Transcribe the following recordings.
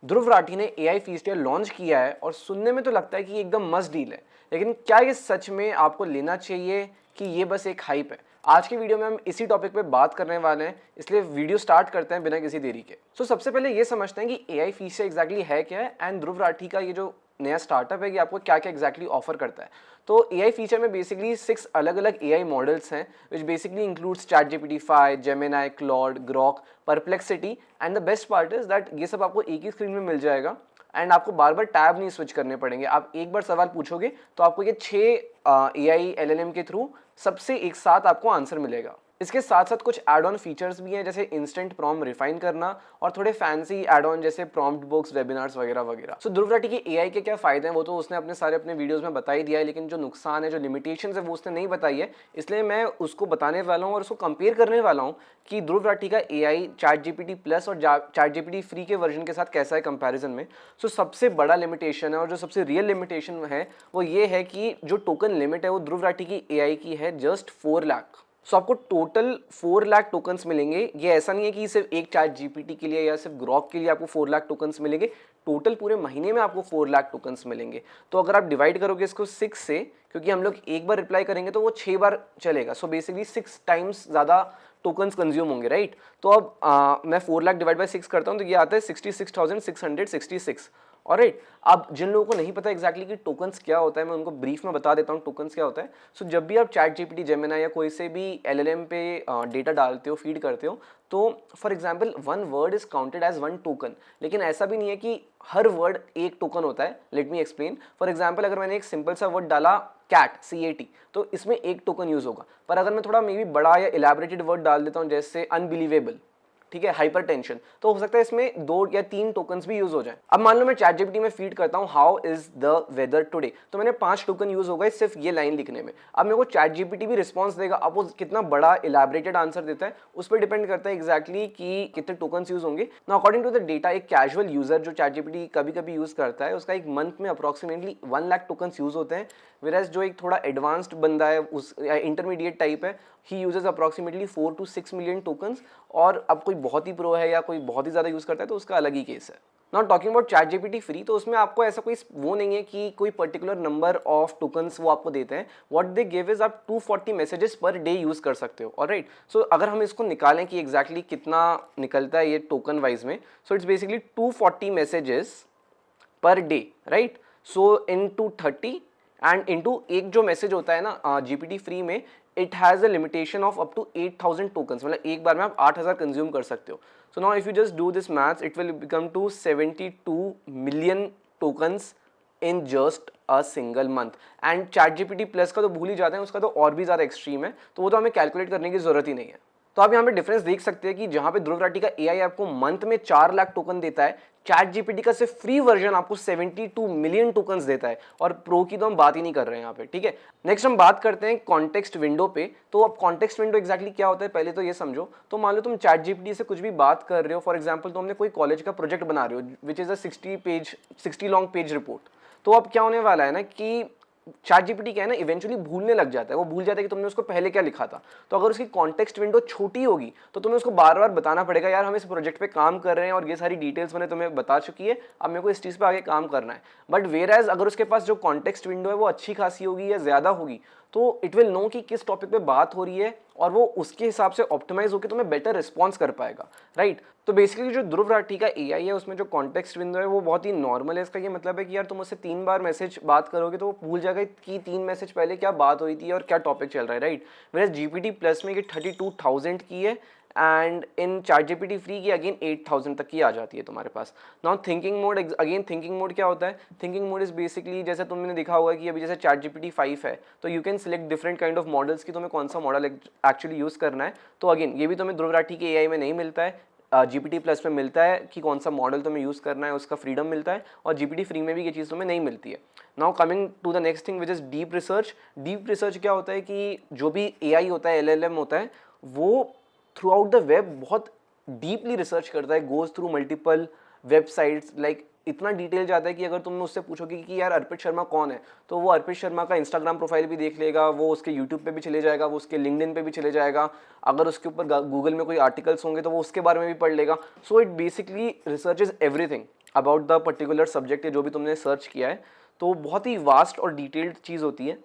ध्रुव राठी ने AI feature launch किया है और सुनने में तो लगता है कि एकदम मस्त डील है, लेकिन क्या ये सच में आपको लेना चाहिए कि ये बस एक हाइप है? आज की वीडियो में हम इसी टॉपिक पे बात करने वाले हैं, इसलिए वीडियो स्टार्ट करते हैं बिना किसी देरी के। सबसे पहले ये समझते हैं कि एआई फीचर एग्जैक्टली है क्या है एंड ध्रुव राठी का ये जो नया स्टार्टअप है कि आपको क्या क्या एग्जैक्टली ऑफर करता है। तो एआई फीचर में बेसिकली 6 अलग अलग एआई मॉडल्स हैं which basically includes ChatGPT 5, Gemini, Claude, Grok, perplexity and the best part is that ये सब आपको एक ही स्क्रीन में मिल जाएगा एंड आपको बार बार टैब नहीं स्विच करने पड़ेंगे। आप एक बार सवाल पूछोगे तो आपको ये 6 एआई एलएलएम के थ्रू सबसे एक साथ आपको आंसर मिलेगा। इसके साथ साथ कुछ एड ऑन फीचर्स भी हैं, जैसे इंस्टेंट प्रॉम्प्ट रिफाइन करना और थोड़े फैंसी एड ऑन जैसे प्रॉम्प्ट बुक्स, वेबिनार्स वगैरह वगैरह। सो ध्रुव राठी के एआई के क्या फायदे हैं वो तो उसने अपने वीडियोस में बता ही दिया है, लेकिन जो नुकसान है, जो लिमिटेशंस है वो उसने नहीं बताई है, इसलिए मैं उसको बताने वाला हूँ और उसको कंपेयर करने वाला हूँ कि ध्रुव राठी का एआई ChatGPT प्लस और ChatGPT फ्री के वर्जन के साथ कैसा है कंपैरिजन में। सबसे बड़ा लिमिटेशन है और जो सबसे रियल लिमिटेशन है वो ये है कि जो टोकन लिमिट है वो ध्रुव राठी की एआई की है जस्ट 4 लाख। आपको टोटल 4 लाख टोकन्स मिलेंगे। ये ऐसा नहीं है कि सिर्फ एक ChatGPT के लिए या सिर्फ ग्रॉक के लिए आपको 4 लाख टोकन्स मिलेंगे, टोटल पूरे महीने में आपको 4 लाख टोकन्स मिलेंगे। तो अगर आप डिवाइड करोगे इसको 6 से, क्योंकि हम लोग एक बार रिप्लाई करेंगे तो वो 6 बार चलेगा, बेसिकली 6 टाइम्स ज़्यादा टोकन्स कंज्यूम होंगे, राइट। तो अब मैं 4 लाख डिवाइड बाई 6 करता हूँ तो ये आता है 66,666। और राइट, अब जिन लोगों को नहीं पता एग्जैक्टली कि टोकन्स क्या होता है, मैं उनको ब्रीफ में बता देता हूँ टोकन्स क्या होता है। जब भी आप ChatGPT, जेमिनाई या कोई से भी एलएलएम पे डेटा डालते हो, फीड करते हो, तो for example 1 word is counted as 1 token. लेकिन ऐसा भी नहीं है कि हर वर्ड एक टोकन होता है। Let me explain. For example अगर मैंने एक सिंपल सा वर्ड डाला कैट, CAT, तो इसमें एक टोकन यूज होगा। पर अगर मैं थोड़ा मे बी बड़ा या इलेबोरेटेड वर्ड डाल देता हूँ जैसे अनबिलीवेबल, ठीक है, हाइपरटेंशन, तो हो सकता है इसमें 2 या 3 टोकन्स भी यूज हो जाए। अब मान लो मैं ChatGPT में फीड करता हूं how is the weather today, तो मैंने 5 टोकन यूज हो गए सिर्फ ये लाइन लिखने में। अब मेरे को ChatGPT भी रिस्पॉन्स देगा। अब वो कितना बड़ा इलेबोरेटेड आंसर देता है उस पर डिपेंड करता है एग्जैक्टली कि कितने टोकन्स यूज होंगे ना। अकॉर्डिंग टू द डेटा, एक कैजुअल यूजर जो ChatGPT कभी कभी यूज करता है उसका एक मंथ में अप्रोक्सीमेटली 1 लाख टोकन्स यूज होते हैं। वेराज जो एक थोड़ा एडवांस्ड बंदा है, उस इंटरमीडिएट टाइप है, he uses approximately 4 to 6 million tokens. और अब कोई बहुत ही प्रो है या कोई बहुत ही ज़्यादा यूज़ करता है तो उसका अलग ही केस है। Not talking about ChatGPT free, तो उसमें आपको ऐसा कोई वो नहीं है कि कोई पर्टिकुलर नंबर ऑफ टोकन्स वो आपको देते हैं। व्हाट दे गिव इज आप 240 मैसेजेस पर डे यूज़ कर सकते हो। ऑलराइट, अगर हम इसको निकालें कि एग्जैक्टली कितना निकलता है ये टोकन वाइज में, it's basically 240 messages per day, right. Into 30 and into एक जो मैसेज होता है ना GPT फ्री में, it has a limitation of up to 8,000 tokens, मतलब एक बार में आप 8,000 कंज्यूम कर सकते हो। Now if you just do this maths, it will become to 72 million tokens in just a single month. And ChatGPT plus का तो भूल ही जाते हैं, उसका तो और भी ज़्यादा एक्सट्रीम है, तो वो तो हमें कैलकुलेट करने की जरूरत ही नहीं है। तो आप यहाँ पे डिफरेंस देख सकते हैं कि जहां पे ध्रुव राठी का एआई आपको मंथ में 4 लाख टोकन देता है, ChatGPT का सिर्फ फ्री वर्जन आपको 72 मिलियन टोकन्स देता है। और प्रो की तो हम बात ही नहीं कर रहे हैं यहाँ पे, ठीक है। नेक्स्ट हम बात करते हैं कॉन्टेक्स्ट विंडो पे। तो अब कॉन्टेक्स्ट विंडो एग्जैक्टली क्या होता है पहले तो ये समझो। तो मान लो तुम ChatGPT से कुछ भी बात कर रहे हो, फॉर एग्जाम्पल तुमने कोई कॉलेज का प्रोजेक्ट बना रहे हो which is a 60 long page report. तो अब क्या होने वाला है ना कि ChatGPT क्या है ना, इवेंचुअली भूलने लग जाता है। वो भूल जाता है कि तुमने उसको पहले क्या लिखा था। तो अगर उसकी कॉन्टेक्स्ट विंडो छोटी होगी तो तुम्हें उसको बार बार बताना पड़ेगा, यार हम इस प्रोजेक्ट पे काम कर रहे हैं और ये सारी डिटेल्स मैंने तुम्हें बता चुकी है, अब मेरे को इस चीज़ पे आगे काम करना है। बट वेयर एज अगर उसके पास जो कॉन्टेक्स्ट विंडो है वो अच्छी खासी होगी या ज़्यादा होगी, तो इट विल नो कि किस टॉपिक पे बात हो रही है और वो उसके हिसाब से ऑप्टिमाइज होकर तुम्हें बेटर रिस्पॉन्स कर पाएगा, राइट। तो बेसिकली जो ध्रुव राठी का एआई है उसमें जो कॉन्टेक्स्ट विंडो है वो बहुत ही नॉर्मल है। इसका ये मतलब है कि यार तुम उससे 3 बार मैसेज बात करोगे तो वो भूल जाएगा कि 3 मैसेज पहले क्या बात हुई थी और क्या टॉपिक चल रहा है, राइट। वेयर GPT प्लस में ये 32,000 की है एंड इन ChatGPT फ्री की अगेन 8,000 तक की आ जाती है तुम्हारे पास। Now thinking mode, again thinking mode क्या होता है? थिंकिंग मोड इज बेसिकली जैसे तुमने देखा होगा कि अभी जैसे ChatGPT 5 है तो you can select different kind of models की तुम्हें कौन सा मॉडल एक्चुअली यूज करना है। तो अगेन ये भी तुम्हें ध्रुव राठी के एआई में नहीं मिलता है, GPT प्लस में मिलता है कि कौन सा मॉडल तुम्हें यूज़ करना है, उसका फ्रीडम मिलता है। और GPT फ्री में भी ये चीज़ तुम्हें नहीं मिलती है। Now coming to the next thing which is deep research. Deep research क्या होता है कि जो भी एआई होता है, LLM होता है, वो थ्रू आउट द वेब बहुत डीपली रिसर्च करता है, goes through multiple websites, like इतना डिटेल जाता है कि अगर तुम उससे पूछोगे कि यार अर्पित शर्मा कौन है, तो वो अर्पित शर्मा का इंस्टाग्राम प्रोफाइल भी देख लेगा, वो उसके यूट्यूब पे भी चले जाएगा, वो उसके लिंक्डइन पे भी चले जाएगा, अगर उसके ऊपर गूगल में कोई आर्टिकल्स होंगे तो वो उसके बारे में भी पढ़ लेगा। So it basically researches everything. About the particular subject जो भी तुमने सर्च किया है, तो बहुत ही वास्ट और डिटेल्ड चीज़ होती है।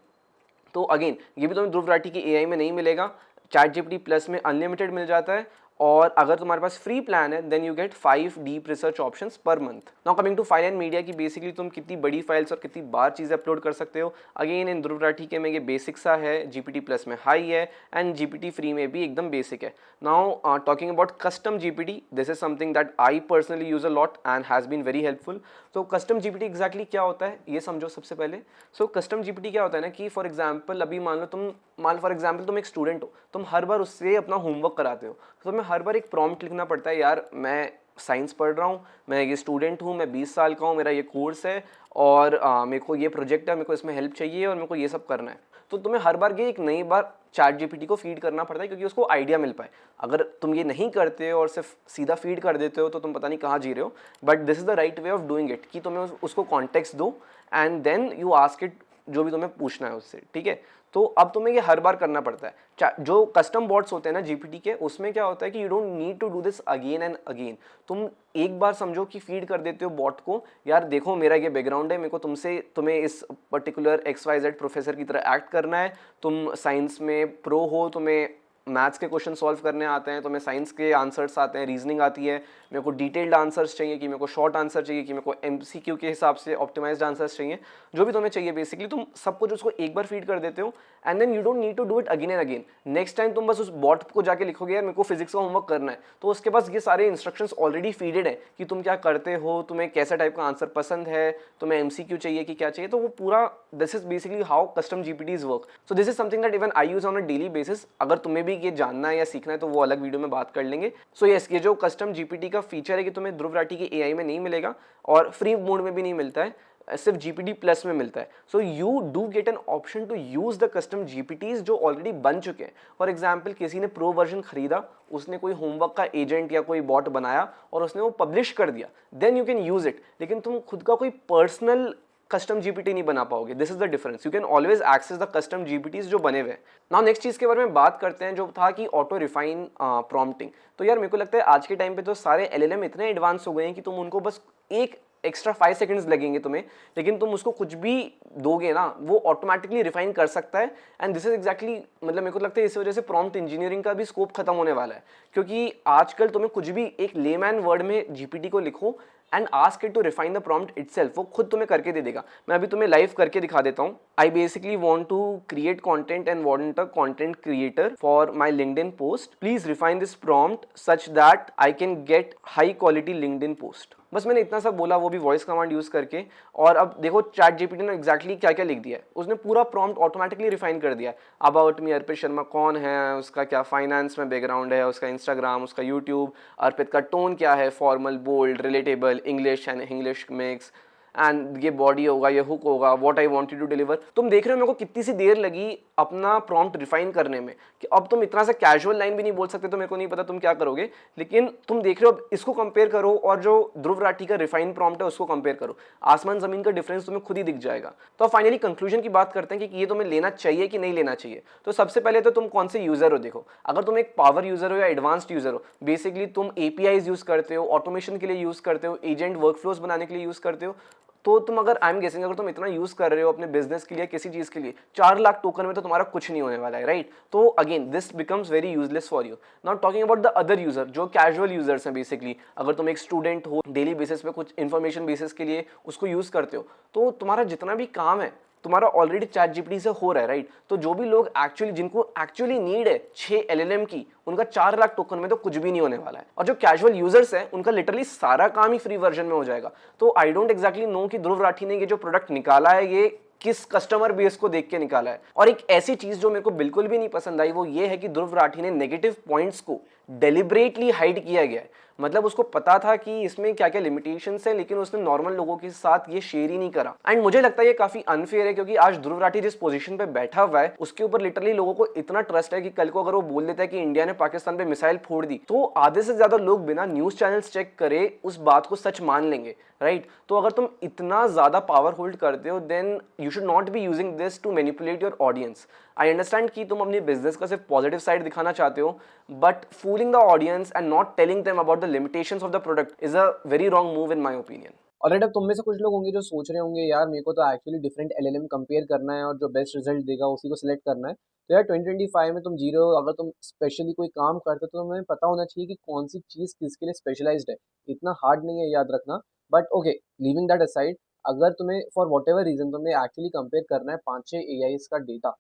तो अगेन ये भी तुम्हें ध्रुव राठी की एआई में नहीं मिलेगा, चैट जीपीटी प्लस में अनलिमिटेड मिल जाता है, और अगर तुम्हारे पास फ्री प्लान है then you get 5 deep research options per month. Now coming to file and media की बेसिकली तुम कितनी बड़ी फाइल्स और कितनी बार चीज़ें अपलोड कर सकते हो। अगेन इन ध्रुव राठी के में ये बेसिक सा है, जीपीटी प्लस में हाई है एंड जीपीटी फ्री में भी एकदम बेसिक है। Now talking about custom GPT, this is something that I personally use a lot and has been very helpful. तो कस्टम जीपीटी एग्जैक्टली क्या होता है ये समझो सबसे पहले। सो कस्टम जीपीटी क्या होता है ना कि फॉर एग्जाम्पल अभी मान लो तुम एक स्टूडेंट हो, तुम हर बार उससे अपना होमवर्क कराते हो, तो तुम्हें हर बार एक प्रॉम्प्ट लिखना पड़ता है, यार मैं साइंस पढ़ रहा हूँ, मैं ये स्टूडेंट हूँ, मैं 20 साल का हूँ, मेरा ये कोर्स है और मेरे को ये प्रोजेक्ट है, मेरे को इसमें हेल्प चाहिए और मेरे को ये सब करना है। तो तुम्हें हर बार ये एक नई बार चैट जीपीटी को फीड करना पड़ता है क्योंकि उसको आइडिया मिल पाए। अगर तुम ये नहीं करते हो और सिर्फ सीधा फीड कर देते हो तो तुम पता नहीं कहाँ जी रहे हो। But this is the right way of doing it कि तुम्हें उसको कॉन्टेक्स्ट दो and then you ask it जो भी तुम्हें पूछना है उससे, ठीक है। तो अब तुम्हें ये हर बार करना पड़ता है। जो कस्टम बॉट्स होते हैं ना जीपीटी के, उसमें क्या होता है कि you don't need to do this again and again. तुम एक बार समझो कि फीड कर देते हो बॉट को, यार देखो मेरा ये बैकग्राउंड है, मेरे को तुम्हें इस पर्टिकुलर XYZ प्रोफेसर की तरह एक्ट करना है, तुम साइंस में प्रो हो, तुम्हें मैथ्स के क्वेश्चन सॉल्व करने आते हैं, तुम्हें साइंस के आंसर्स आते हैं, रीजनिंग आती है, मेरे को डिटेल्ड आंसर्स चाहिए कि मेरे को शॉर्ट आंसर चाहिए कि मेरे को MCQ के हिसाब से ऑप्टिमाइज्ड आंसर्स चाहिए, जो भी तुम्हें चाहिए बेसिकली तुम सब कुछ उसको एक बार फीड कर देते हो and then you don't need to do it again and again. Next time तुम बस उस बॉट को जाके लिखोगे यार मेरे को फिजिक्स का होमवर्क करना है, तो उसके पास ये सारे इंस्ट्रक्शंस ऑलरेडी फीडेड है कि तुम क्या करते हो, तुम्हें कैसा टाइप का आंसर पसंद है, तुम्हें MCQ चाहिए कि क्या चाहिए, तो वो पूरा this is basically how custom GPTs work. So this is something that even I use on a daily basis. अगर तुम्हें भी ये जानना है या सीखना है तो वो अलग वीडियो में बात कर लेंगे। सो यस, ये जो कस्टम जीपीटी का फीचर है कि तुम्हें ध्रुव राठी की एआई में नहीं मिलेगा और फ्री मोड में भी नहीं मिलता है, सिर्फ जीपीटी प्लस में मिलता है। So you do get an option to use the custom GPTs जो ऑलरेडी बन चुके हैं। फॉर एग्जाम्पल किसी ने प्रो वर्जन खरीदा, उसने कोई होमवर्क का एजेंट या कोई बॉट बनाया और उसने वो पब्लिश कर दिया, then you can use it. लेकिन तुम खुद का कोई पर्सनल कस्टम जीपीटी नहीं बना पाओगे। This is the difference. You can always access the custom GPTs जो बने हुए हैं। नाउ नेक्स्ट चीज के बारे में बात करते हैं जो था कि ऑटो रिफाइन प्रॉम्प्टिंग। तो यार मेरे को लगता है आज के टाइम पे तो सारे एलएलएम इतने एडवांस हो गए हैं कि तुम उनको बस एक एक्स्ट्रा 5 सेकंड्स लगेंगे तुम्हें, लेकिन तुम उसको कुछ भी दोगे ना वो ऑटोमेटिकली रिफाइन कर सकता है। एंड दिस इज एग्जैक्टली मतलब मेरे को लगता है इस वजह से प्रॉम्प्ट इंजीनियरिंग का भी स्कोप खत्म होने वाला है, क्योंकि आजकल तुम्हें कुछ भी एक लेमैन वर्ड में जीपीटी को लिखो and ask it to refine the prompt itself, वो खुद तुम्हें करके दे देगा। मैं अभी तुम्हें लाइव करके दिखा देता हूँ। I basically want to create content and want a content creator for my LinkedIn post, please refine this prompt such that I can get high quality LinkedIn post. बस मैंने इतना सा बोला, वो भी वॉइस कमांड यूज करके, और अब देखो चैट जीपीटी ने एग्जैक्टली क्या क्या लिख दिया है। उसने पूरा प्रॉम्प्ट ऑटोमेटिकली रिफाइन कर दिया। अबाउट मी, अर्पित शर्मा कौन है, उसका क्या फाइनेंस में बैकग्राउंड है, उसका इंस्टाग्राम, उसका यूट्यूब, अर्पित का टोन क्या है, formal, bold, relatable, English and English mix, and ये बॉडी होगा, ये हुक होगा, what I wanted to deliver. तुम देख रहे हो मेरे को कितनी सी देर लगी अपना प्रॉम्प्ट रिफाइन करने में, कि अब तुम इतना सा कैजुअल लाइन भी नहीं बोल सकते, तो मेरे को नहीं पता तुम क्या करोगे। लेकिन तुम देख रहे हो, अब इसको कंपेयर करो और जो ध्रुव राठी का रिफाइन प्रॉम्प्ट है उसको कंपेयर करो, आसमान जमीन का डिफरेंस तुम्हें खुद ही दिख जाएगा। तो अब फाइनली कंक्लूजन की बात करते हैं कि ये तुम्हें लेना चाहिए कि नहीं लेना चाहिए। तो सबसे पहले तो तुम कौन से यूजर हो देखो। अगर तुम एक पावर यूजर हो या एडवांस्ड यूजर हो, बेसिकली तुम APIs यूज करते हो, ऑटोमेशन के लिए यूज करते हो, एजेंट वर्कफ्लोज बनाने के लिए यूज करते हो, तो तुम अगर आई एम गेसिंग अगर तुम इतना यूज कर रहे हो अपने बिजनेस के लिए, किसी चीज के लिए, 4 लाख टोकन में तो तुम्हारा कुछ नहीं होने वाला है, राइट। तो again this becomes very useless for you. Not talking about the other user जो कैजुअल यूजर्स हैं। बेसिकली अगर तुम एक स्टूडेंट हो, डेली बेसिस पे कुछ इन्फॉर्मेशन बेसिस के लिए उसको यूज करते हो, तो तुम्हारा जितना भी काम है तुम्हारा ऑलरेडी चैट जीपीटी से हो रहा है, राइट। तो जो भी लोग एक्चुअली जिनको एक्चुअली नीड है 6 LLM की, उनका 4 लाख टोकन में तो कुछ भी नहीं होने वाला है। और जो कैजुअल यूजर्स हैं उनका लिटरली सारा काम ही फ्री वर्जन में हो जाएगा। तो आई डोंट एग्जैक्टली नो कि ध्रुव राठी ने ये जो प्रोडक्ट निकाला है ये किस कस्टमर बेस को देख के निकाला है। और एक ऐसी चीज जो मेरे को बिल्कुल भी नहीं पसंद आई वो ये है कि ध्रुव राठी ने नेगेटिव पॉइंट्स को डेलिबरेटली हाइड किया गया है। मतलब उसको पता था कि इसमें क्या क्या लिमिटेशंस हैं, लेकिन उसने नॉर्मल लोगों के साथ ये शेयर ही नहीं करा। एंड मुझे लगता है ये काफी अनफेयर है, क्योंकि आज ध्रुव राठी जिस पोजीशन पे बैठा हुआ है उसके ऊपर लिटरली लोगों को इतना ट्रस्ट है कि कल को अगर वो बोल देता है कि इंडिया ने पाकिस्तान पे मिसाइल फोड़ दी, तो आधे से ज्यादा लोग बिना न्यूज चैनल्स चेक करे उस बात को सच मान लेंगे, राइट। तो अगर तुम इतना ज्यादा पावर होल्ड करते हो, then you should not be using this to manipulate your audience. I understand कि तुम अपने बिजनेस का सिर्फ पॉजिटिव साइड दिखाना चाहते हो, but fooling the audience and not telling them about the limitations of the product is a very wrong move in my opinion. Alright, अब तुम में से कुछ लोग होंगे जो सोच रहे होंगे यार मेरे को तो एक्चुअली डिफरेंट एलएलएम कंपेयर करना है और जो बेस्ट रिजल्ट देगा उसी को सिलेक्ट करना है। तो यार 2025 में तुम जी रहे हो, अगर तुम स्पेशली कोई काम करते हो तो तुम्हें पता होना चाहिए कि कौन सी चीज़ किसके लिए स्पेशलाइज्ड है। इतना हार्ड नहीं है याद रखना। But okay, leaving that aside, अगर तुम्हें फॉर वॉट एवर रीजन तुम्हें एक्चुअली कंपेयर करना है 5-6 एआईज का डेटा,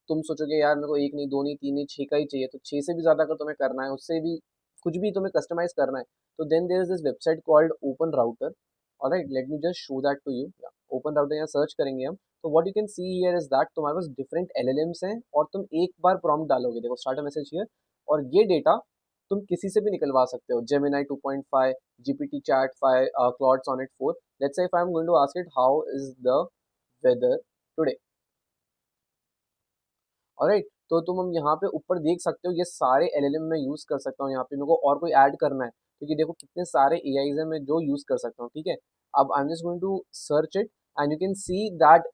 तुम सोचोगे यार मेरे को एक नहीं, दो नहीं, तीन नहीं, 6 का ही चाहिए, तो 6 से भी ज़्यादा अगर तुम्हें करना है, उससे भी कुछ भी तुम्हें कस्टमाइज़ करना है, तो then there is this website called open router. Alright, let me just show that to you. Open router यहाँ सर्च करेंगे हम, तो what you can see here is that तुम्हारे पास डिफरेंट एलएलएम्स हैं और तुम एक बार प्रॉम्प्ट डालोगे, देखो स्टार्ट अ मैसेज हियर, और ये डेटा तुम किसी से भी निकलवा सकते हो, Gemini 2.5, GPT chat 5, Claude Sonnet 4। Let's say if I am going to ask it how is the weather today. Alright, तो तुम हम यहाँ पे ऊपर देख सकते हो ये सारे एलएलएम मैं यूज़ कर सकता हूँ। यहाँ पे मेरे को और कोई ऐड करना है क्योंकि देखो कितने सारे एआईज हैं मैं जो यूज़ कर सकता हूँ, ठीक है। अब I am just going to search it and you can see that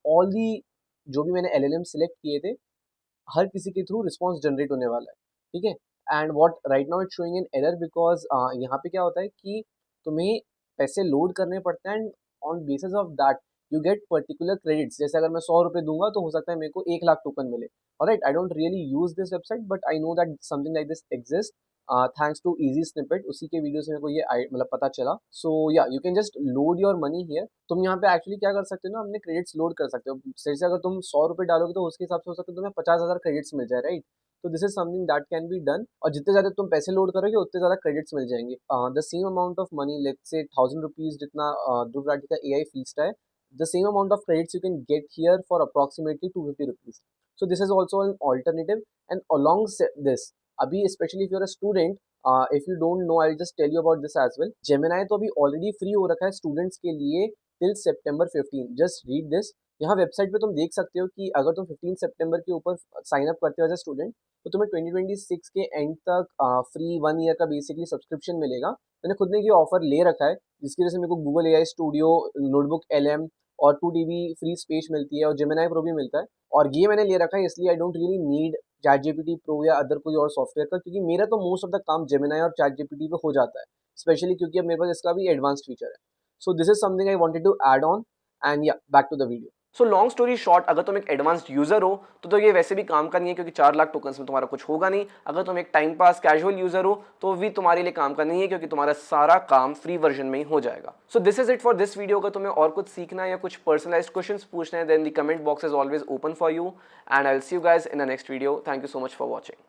all the जो भी मैंने एलएलएम सिलेक्ट किए थे, हर किसी के थ्रू रिस्पॉन्स जनरेट होने वाला है, ठीक है। And what right now it's showing an error because यहाँ पे क्या होता है कि तुम्हें पैसे लोड करने पड़ते हैं and on basis of that you get particular credits. जैसे अगर मैं 100 रुपये दूंगा तो हो सकता है मेरे को 1 लाख टोकन मिले। Alright, I don't really use this website but I know that something like this exist thanks to easy snippet, उसी के वीडियो से मेरे को ये मतलब पता चला। सो या you can just load your money here. तुम यहाँ पे एक्चुअली क्या कर सकते हो ना, अपने क्रेडिट्स लोड कर सकते हो। जैसे अगर तुम 100 रुपये डालोगे तो उसके हिसाब से हो सकता है तुम्हें 50,000 क्रेडिट्स मिल जाए, राइट। तो this is something that can be done, और जितने ज़्यादा तुम पैसे लोड करोगे उतने ज़्यादा क्रेडिट्स मिल जाएंगे। The same amount of money, let's say 1000 rupees जितना ध्रुव राठी का एआई फीस है, the same amount of credits you can get here for approximately 250 rupees. So this is also an alternative. And along this, abhi especially if you're a student, if you don't know, I'll just tell you about this as well. Gemini तो अभी already free हो रखा है students के लिए till September 15. Just read this. यहाँ website पे तुम देख सकते हो कि अगर तुम 15 सितंबर के ऊपर साइन अप करते हो एज अ स्टूडेंट तो तुम्हें 2026 के एंड तक फ्री 1 ईयर का बेसिकली सब्सक्रिप्शन मिलेगा। मैंने खुद ने ये ऑफर ले रखा है जिसकी वजह से मेरे को Google AI studio, notebook LM और 2 TB फ्री स्पेस मिलती है और जेमिनी प्रो भी मिलता है। और ये मैंने ले रखा है इसलिए आई don't really need chat GPT pro या अदर कोई और सॉफ्टवेयर का, क्योंकि मेरा तो मोस्ट ऑफ द काम जेमिनी और चैट जीपीटी पे हो जाता है, स्पेशली क्योंकि अब मेरे पास इसका भी एडवांस्ड फीचर है। So this is something I wanted to add on and या back to the video. So long story short, अगर तुम एक एडवांस्ड यूजर हो तो ये वैसे भी काम का नहीं है क्योंकि 4 लाख टोकन्स में तुम्हारा कुछ होगा नहीं। अगर तुम एक टाइम पास कैजुअल यूजर हो तो भी तुम्हारे लिए काम का नहीं है क्योंकि तुम्हारा सारा काम फ्री वर्जन में ही हो जाएगा। सो this is it for this video. अगर तुम्हें और कुछ सीखना है या कुछ पर्सनलाइज्ड क्वेश्चंस पूछना है then the comment box is always open for you and I will see you guys in the next video. Thank you so much for watching.